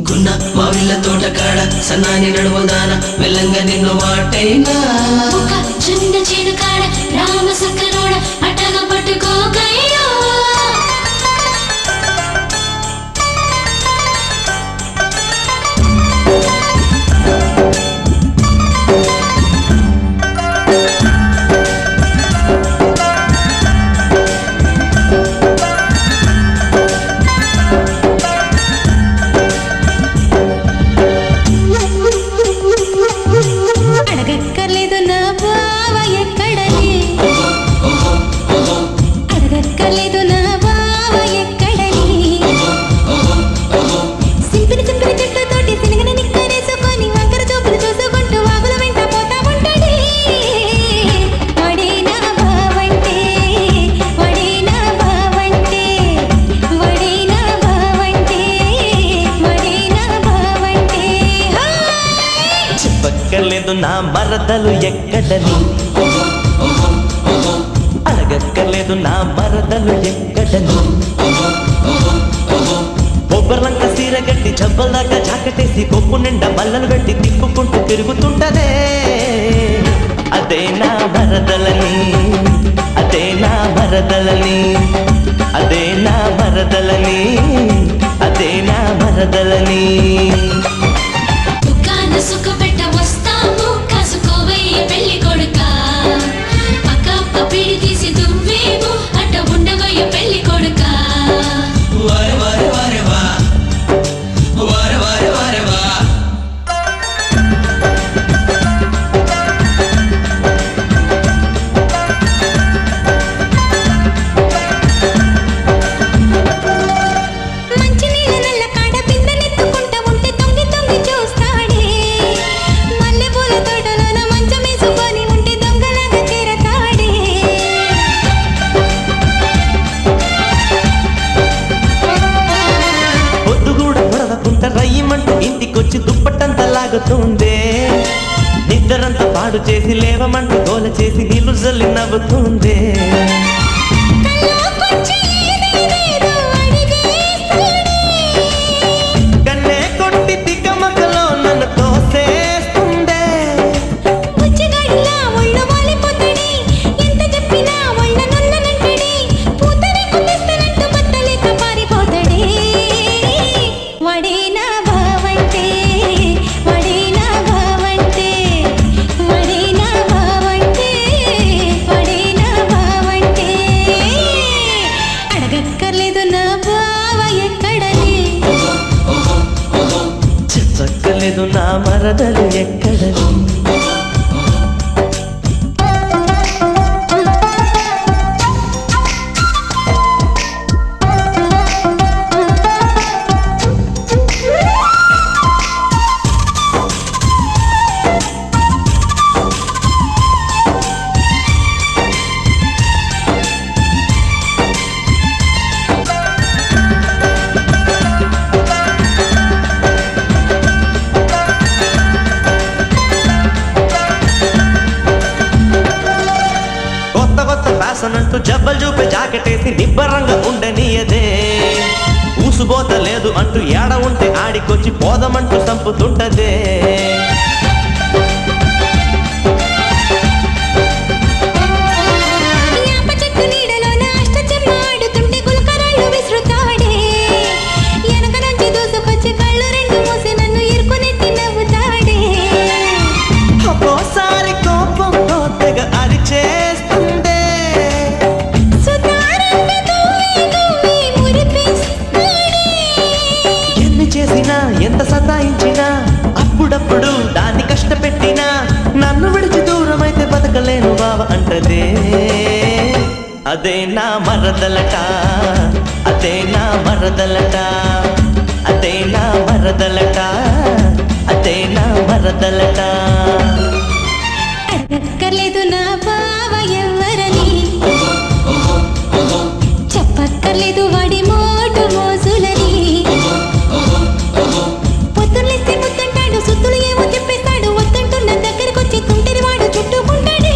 గున్న మావిళ్ళ తోట కాడ సన్నాని నడువదాన మెల్లంగా నిన్ను మాటైనా చిన్న చేను కాడ రామ సక్కరోడ అట్టగా పట్టుకోకయ్యా చెప్పక్కర్లేదు నా మరదలు ఎక్కడని అడగక్కర్లేదు నా మరదలు ఎక్కడని బొబ్బర్లంక సీర గట్టి జబ్బల్దాకా జాకెటేసి కొప్పు నిండా మల్లలు పెట్టి తిప్పుకుంటూ తిరుగుతుంటదే అదే నా మరదలని అదే నా మరదలని అదే నా మరదలని అదే నా మరదలని సుఖ పెట్ట వస్తాము కాసుకోవయ్య పెళ్లి కొడుక పక్క పప్పిడి తీసి దువ్వేము అట్ట ఉండవయ్య పెళ్లి కొడుక వారే వారే వారే వా వారే వారే వారే వా మంచి నీళ్ళ నల్ల కాడ బిందెనెత్తుకుంటా ఉంటే తొంగి తొంగి చూస్తాడే మల్లెపూల తోటలోన మంచమేసుకొని ఉంటే దొంగలాగా చేరతాడే పొద్దుగూడ పొడవకుంట రయ్యమంటూ ఇంటికొచ్చి దుప్పట్టంతా లాగుతుందే నిద్రంతా పాడు చేసి లేవమంటూ గోల చేసి నీళ్లు జల్లి నవ్వుతుందే కల్లోకొచ్చి ఏదేదేదో అడిగేస్తాడే కన్నే కొట్టి తికమకలో నన్ను తోసేస్తుందే బుచ్చిగాడిలా ఒళ్ళు వాలిపోతాడే ఎంత చెప్పినా ఒళ్ళ నున్ననంటాడే పూతరేకు తెస్తానంటూ బట్టలేక పారిపోతాడే వాడే నా బావంటే వాడే నా బావంటే వాడే నా బావంటే వాడే నా బావంటే అడగక్కర్లేదు నా బావ ఎక్కడని చెప్పక్కర్లేదు నా మరదలు ఎక్కడని కొత్త కొత్త ఫ్యాషన్ అంటూ జబ్బలు చూపే జాకెటేసి నిబ్బరంగా ఉండనీయదే ఊసుబోత లేదు అంటూ ఏడ ఉంటే ఆడికొచ్చి పోదమంటూ సంపుతుంటదే యాప చెట్టు నీడలోన అష్టచెమ్మ ఆడుతుంటే గులకరాళ్ళు విసురుతాడే వెనక నుంచి దూసుకొచ్చి కళ్ళు రెండు మూసి నన్ను ఇరుకునెట్టి నవ్వుతాడే ఒక్కోసారి కోపంతో తెగ అరిచేస్తుందే సుతారంటే దువ్వి దువ్వి మురిపిస్తాడే ఎన్ని చేసినా ఎంత సతాయించినా అప్పుడప్పుడు దాన్ని కష్టపెట్టినా నన్ను విడిచి దూరమైతే బతకలేను బావ అంటదే అదే నా మరదలట అదే నా మరదలట అదే నా మరదలట అదే నా మరదలట అడగక్కర్లేదు నా బావ ఎవ్వరని చెప్పక్కర్లేదు వాడి మోటు మోసులని పొద్దున్నేస్తే ముద్దంటాడు సుత్తులు ఏమో చెప్పేస్తాడు వద్దంటున్న దగ్గరకొచ్చి తుంటిరి వాడు చుట్టుకుంటాడే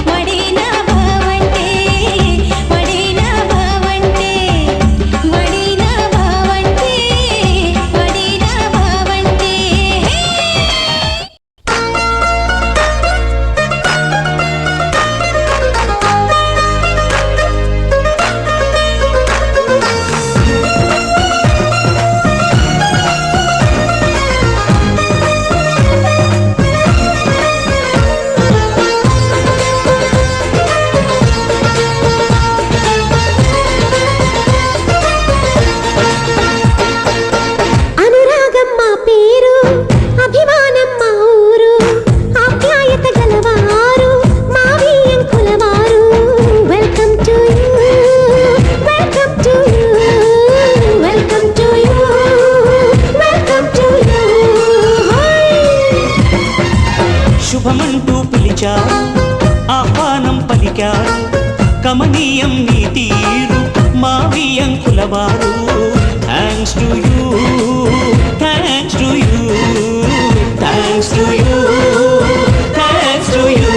వాడే నా బావంటే వాడే నా బావంటే వాడే నా బావంటే కులవారు thanks to you thanks to you thanks to you thanks to you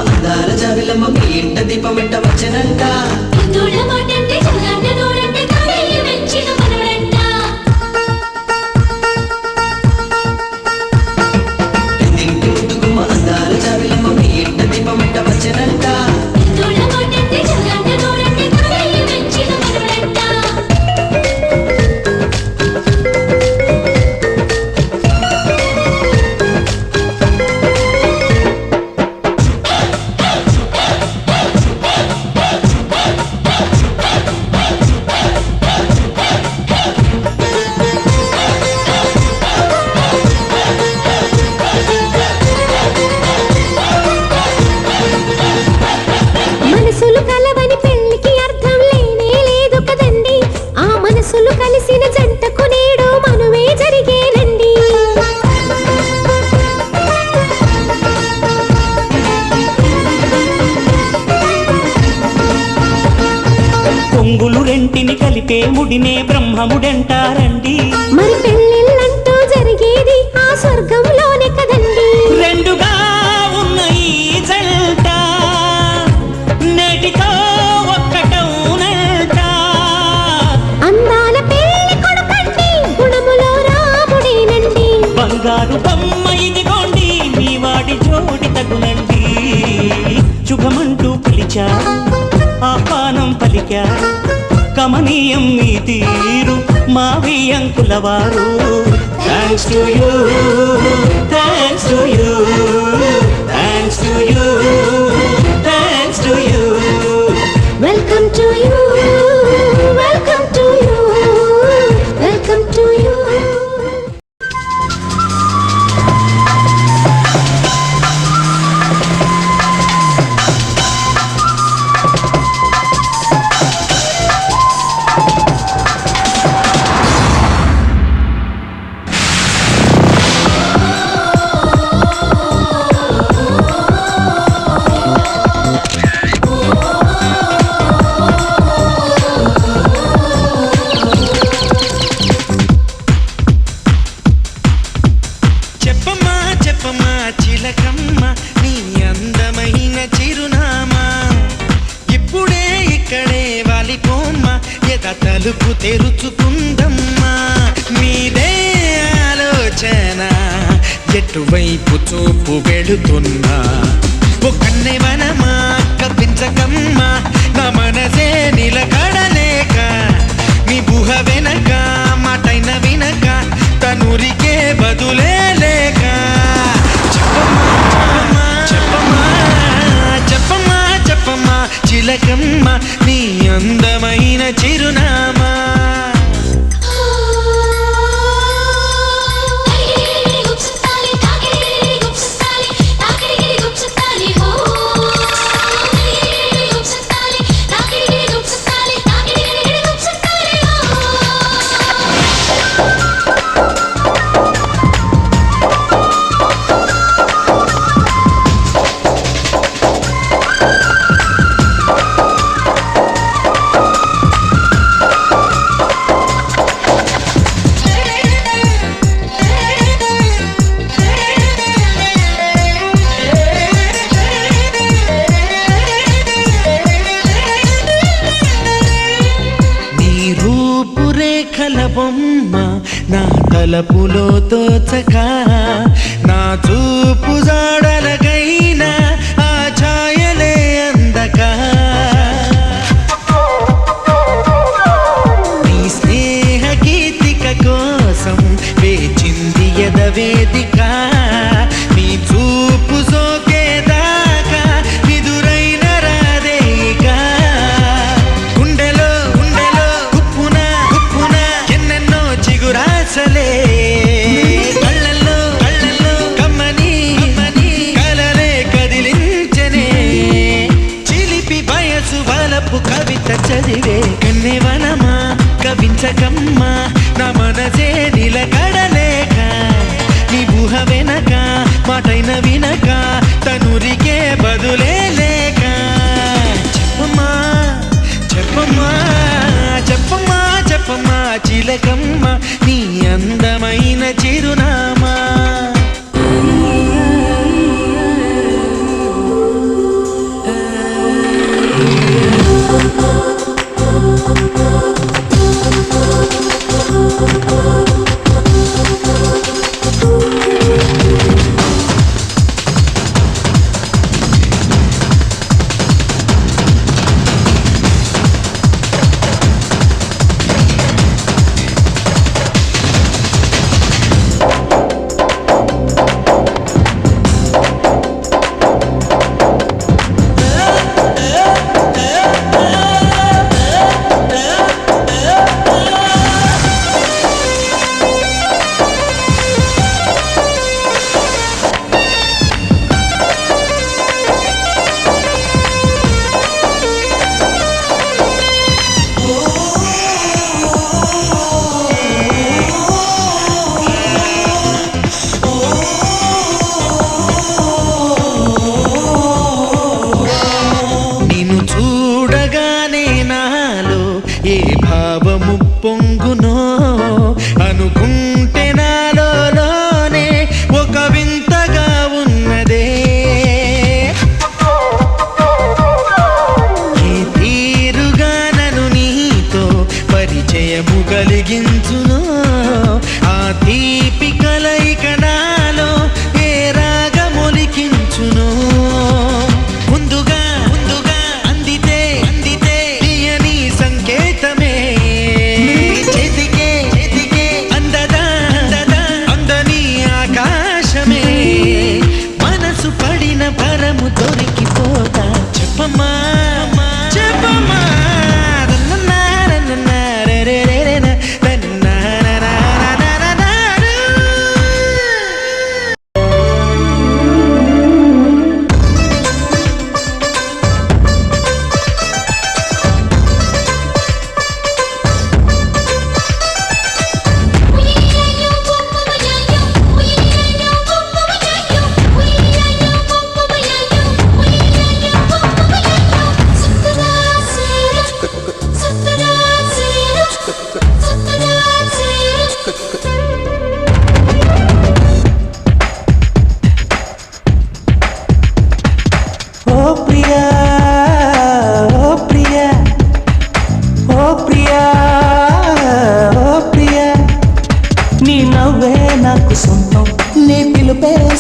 అందాల జాబిలమ్మ మీ ఇంట దీపమిట్ట వచ్చనంట ఇంటి ముద్దుగుమ్మ అందాల జాబిలమ్మ మీ ఇంట దీపమిట్ట వచ్చనంట మనసులు కలవని పెళ్లికి అర్థం లేనే లేదు కదండి ఆ మనసులు కలిసిన జంటకు నేడు మనువే జరిగేనండి కొంగులు రెంటిని కలిపే ముడినే బ్రహ్మముడంటారండి మరి పెళ్ళిళ్ళంటూ జరిగేది ఆ స్వర్గంలోనే కదండి రెండుగా ఉన్న ఈ జంట నేటితో ఒక్కటౌనంట అందాల పెళ్లి కొడుకండి గుణములో రాముడేనండి బంగారు బొమ్మ ఇదిగోండి మీ వాడి జోడి తగునండి శుభమంటూ పిలిచారు ఆహ్వానం పలికారు కమనీయం మీ తీరు మా వియంకులవారు thanks to you thanks to you thanks to you thanks to you welcome to you welcome to you welcome to you తలుపు తెరుచుకుందమ్మా మీదే ఆలోచన ఎటువైపు చూపు వెళుతున్నా ఓ కన్నెవనమా కప్పించకమ్మా నా మనసే నిలకడలేక మీ బుహ వెనక మాటైన వినక తనురికే బదులే లేక చెప్పమ్మా చెప్పమ్మా చెప్పమ్మా చిలకమ్మ నీ అందమైన చిరునామా కల బొమ్మ నా తలపులో తోచక నా చూపు జాడలకైనా ఆ ఛాయలే అందక నీ స్నేహ గీతిక కోసం వేచింది ఎదవేదిక నీ చూపు సోకేదాకా నిదురైన రాదేగా గుండెలో గుండెలో గుప్పున గుప్పున ఎన్నెన్నో చిగురాసలే కళ్ళల్లో కళ్ళల్లో కమ్మని కమ్మని కలలే కదిలించనే చిలిపి వయసు వలపు కవిత చదివే కన్నెవనమా కవించకమ్మా నా మనసే నిలకడలేక నీ ఊహ వెనక మాటైన వినక తనురికే బదులే లేక చెప్పమ్మా చెప్పమ్మా చెప్పమ్మా చెప్పమ్మా చిలకమ్మ నీ అందమైన చిరునామా భావము పొంగునో అనుకుంటే నాలోనే ఒక వింతగా ఉన్నదే ఏ తీరుగా నన్ను నీతో పరిచయము కలిగించునో ఆ తీపి కలయిక నాలో ఏ రాగమొలికించునో ముందుగా ముందుగా అందితే అందితే తీయని సంకేతమే చేతికే చేతికే అందదా అందదా అందని ఆకాశమే మనసు పడిన పరము దొరికిపోతా చెప్పమ్మా చెప్పమ్మా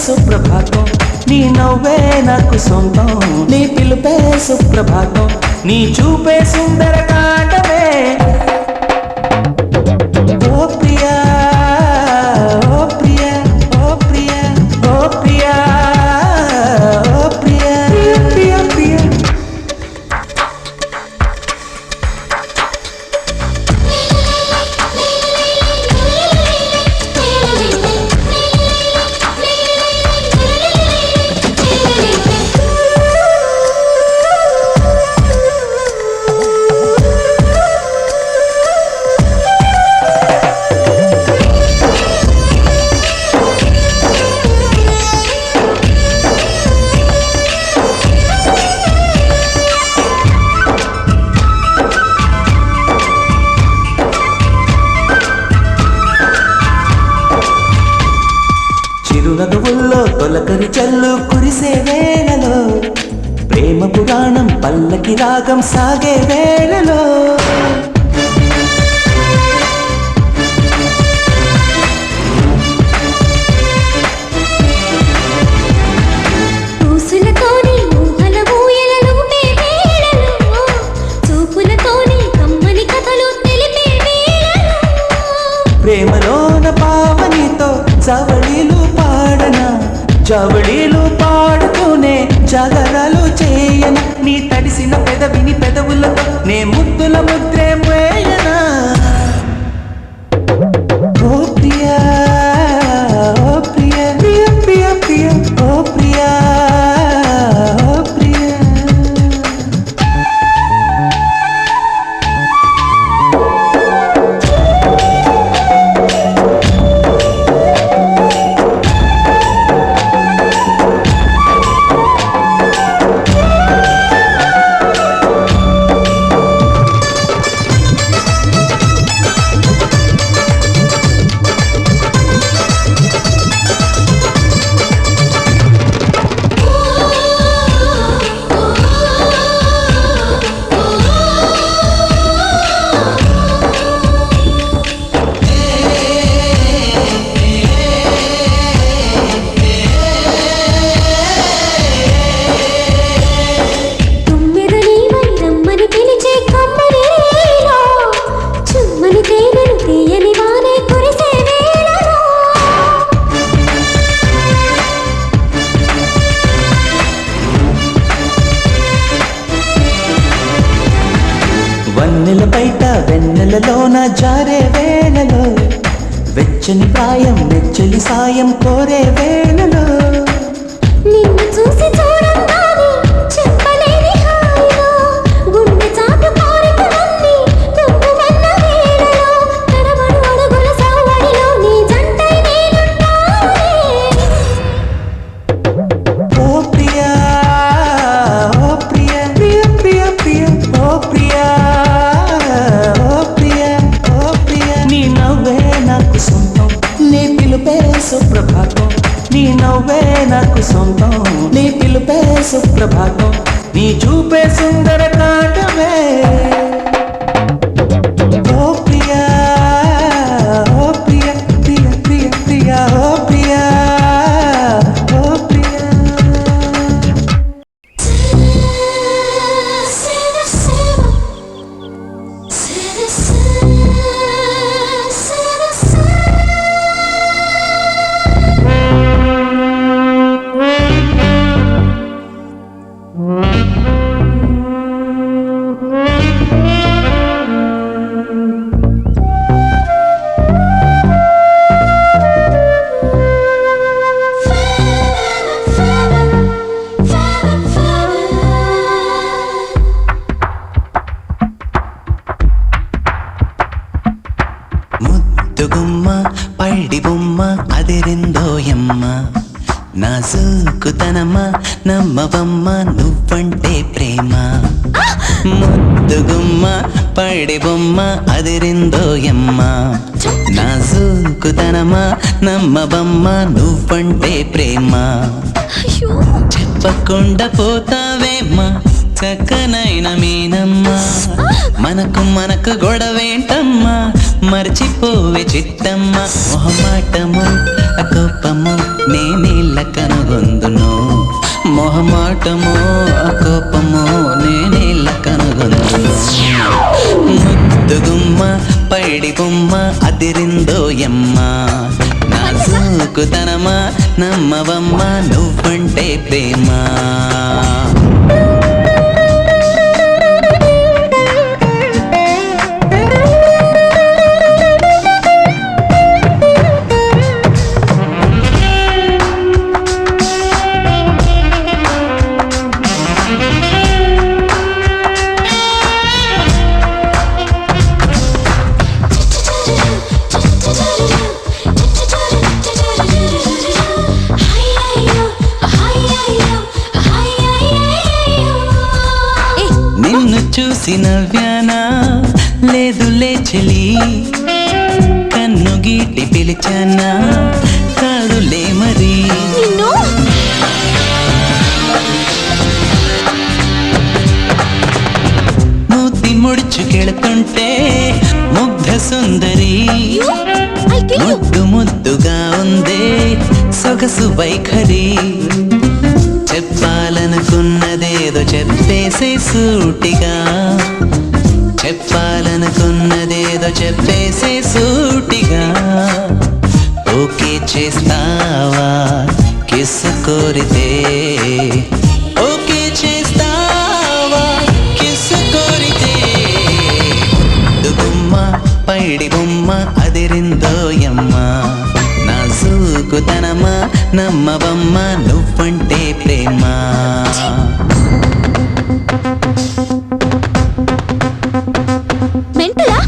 సుప్రభాతం నీ నవ్వే నాకు సొంతం నీ పిలుపే సుప్రభాతం నీ చూపే సుందరకాండమే ఓ ప్రియా ఓ ప్రియా ఓ ప్రియా ఓ ప్రియా ఓ ప్రియా ప్రియా ప్రియా నదువుల్లో తొలకరి చల్లు కురిసే వేళలో ప్రేమ పురాణం పల్లకి రాగం సాగే వేళలో జవళీలు పాడుతూనే జాగరాలు చేయను నీ తడిసిన పెదవిని పెదవులతో నే ముద్దుల ముద్రే వేయనా ఓ ప్రియా ఓ ప్రియా ప్రియ ప్రియ ప్రియ ఓ ప్రియా ఓ ప్రియా వన్నెల బయట వెన్నెలలోన జారే వేళలో వెచ్చని ప్రాయం వెచ్చలి సాయం కోరే వేళలో నిన్ను చూసి చూడంగానే చెప్పలేని హాయిలో గుండె చాటు కోరికలన్నీ తుప్పుమన్న వేళలో తడబడు అడుగుల సవ్వడిలో నీ జంటై నేనున్నానే ఓ ప్రియా ఓ ప్రియా ప్రియ ప్రియ ప్రియ ఓ ప్రియా ఓ ప్రియా ఓ ప్రియా నీ నవ్వే నాకు సొంతం నీ పిలుపే సుప్రభాతం నీ నవ్వే నాకు సొంతం నీ పిలుపే సుప్రభాతం నీ చూపే సుందర కాటమే ఓ ప్రియా ఓ ప్రియా ప్రియ ప్రియ ప్రియ ఓ ప్రియా ఓ ప్రియా ముద్దుగుమ్మ పైడి బొమ్మ అదిరిందోయమ్మ నాజూకుతనమ్మ నమ్మవమ్మ నువ్వంటే ప్రేమ ముద్దుగుమ్మ పైడి బొమ్మ అదిరిందోయమ్మ నాజూకుతనమ్మ నమ్మవమ్మ నువ్వంటే ప్రేమ చెప్పకుండా పోతావేమ్మా చక్కనైన మీనమ్మా మనకు గొడవేంటమ్మా మర్చిపోవే చిట్టమ్మా మొహమాటము అకోపము నేనేళ్ళ కనుగొందును మొహమాటము అకోపము నేనేళ్ళ కనుగొందును ముద్దుగుమ్మ పైడి బొమ్మ అదిరిందోయమ్మ నాజూకుతనమా నమ్మవమ్మ నువ్వంటే ప్రేమ చూసి నవ్యానా లేదులే చెలి కన్ను గీటి పిలిచానా కాదులే మరి మూతి ముడుచుకెళుతుంటే ముగ్ధ సుందరి ముద్దు ముద్దుగా ఉందే సొగసు వైఖరి చెప్పాలనుకున్నదేదో చెప్పేసే సూటిగా చెప్పాలనుకున్నదేదో చెప్పేసే సూటిగా ఓకే చేస్తావా కిస్ కోరితే ఓకే చేస్తావా కిస్ కోరితే ముద్దు బొమ్మ పైడి బొమ్మ అదిరిందోయమ్మ నాజూకుతనమా నమ్మవమ్మ నువ్వంటే ప్రేమ మెంటలా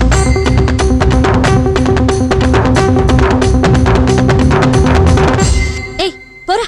ఏయ్ పోరా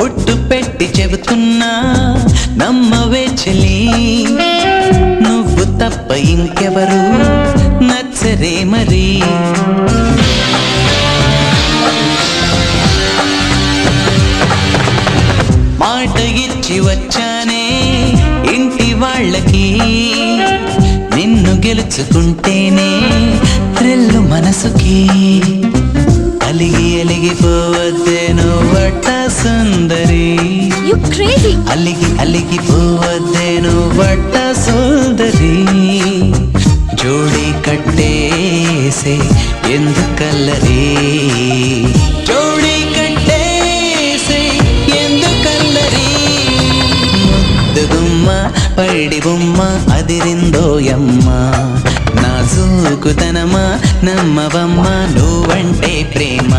ఒట్టు పెట్టి చెబుతున్నా నమ్మవే చెలి నువ్వు తప్ప ఇంకెవరు నచ్చరే మరి మాట ఇచ్చి వచ్చానే ఇంటి వాళ్ళకి నిన్ను గెలుచుకుంటేనే త్రిల్లు మనసుకి అలిగి అలిగిపోవద్దే నువ్వట సుందరి యు క్రేజీ అలిగి అలిగిపోవద్దే నువ్వట సుందరి జోడి కట్టేసే ఎందుకల్లరి జోడి కట్టేసే ఎందుకల్లరి ముద్దు గుమ్మ పైడి బొమ్మ అదిరిందోయమ్మ నాజూకుతనమా నమ్మవమ్మ నువ్వంటే ప్రేమ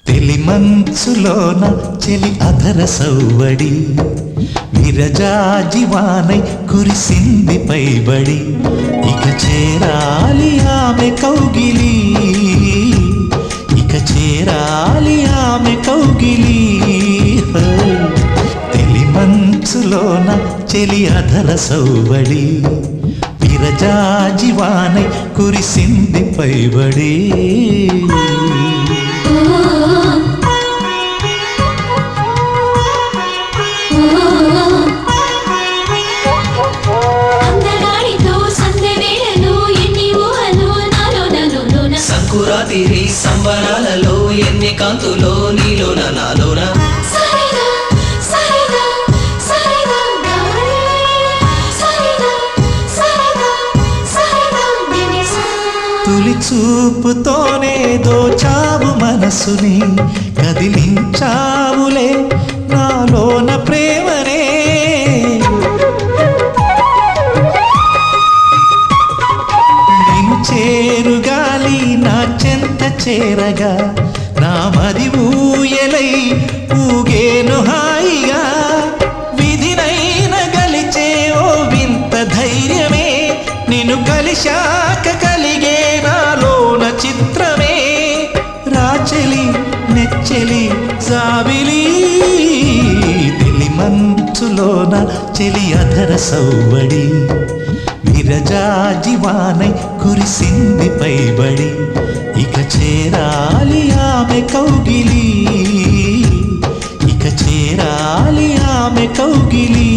తెలిమంచులోన చెలి అధర సౌవడి విరజాజివానై కురిసింది పైబడి ఇక చేరాలి ఆమె కౌగిలి ఇక చేరాలి ఆమె కౌగిలి తెలిమంచులోన చెలి అధర సౌవడి విరజాజివానై కురిసింది పైబడి సంకురాతిరి సంబరాలలో ఎన్ని కాంతులో నీలోన నాలోన తొలి చూపుతోనే దోచావు మనసుని కదిలించావులే నాలోన ప్రేమనే నిన్ను చేరుగాలి నా చెంత చేరగా నా మది ఊయలై ఊగేను హాయిగా విధినైన గలిచే ఓ వింత ధైర్యమే నిన్ను కలిశాక కలిగే నాలోన చిత్రమే రాచెలి నెచ్చెలి జాబిలి తెలిమంచులోన చెలి అధర సౌవడి విరజాజివానై కురిసింది పైబడి ఇక చేరాలి ఆమె కౌగిలి ఇక చేరాలి ఆమె కౌగిలి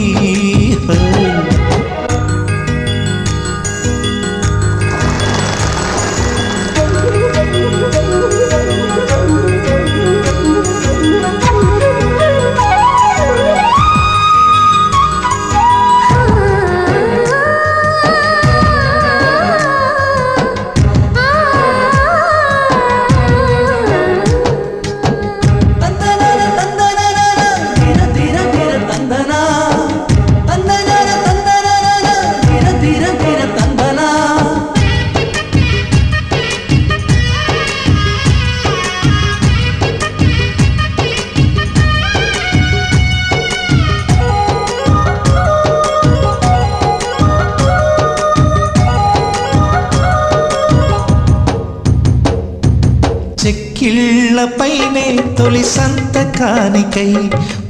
చెక్కిళ్ళపైనే తొలి సంతకానికై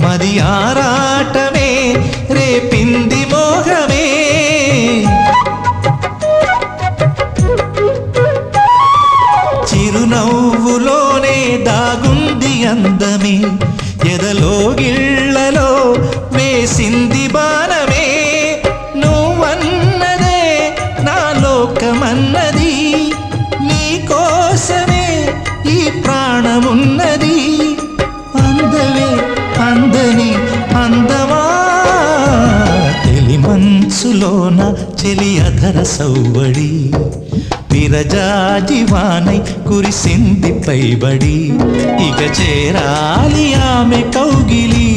మది ఆరాటమే రేపింది మోహమే చిరునవ్వులోనే దాగుంది అందమే ఎదలో గిళ్ళలో వేసింది బాణమే నువ్వన్నదే నా లోకమన్నది నీ కోసమే ఈ ప్రాణమున్నది అందమే అందని అందమా తెలి మంచులోన చెలి అధర సౌవడి విరజాజివానై కురిసింది పైబడి ఇక చేరాలి ఆమె కౌగిలి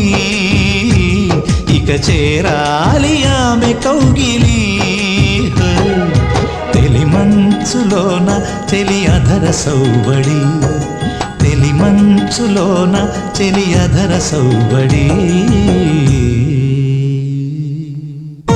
ఇక చేరాలి ఆమె కౌగిలి తెలి మంచులోన చెలి అధర సౌవడి తెలి మంచులోన చెలి అధర సౌవడి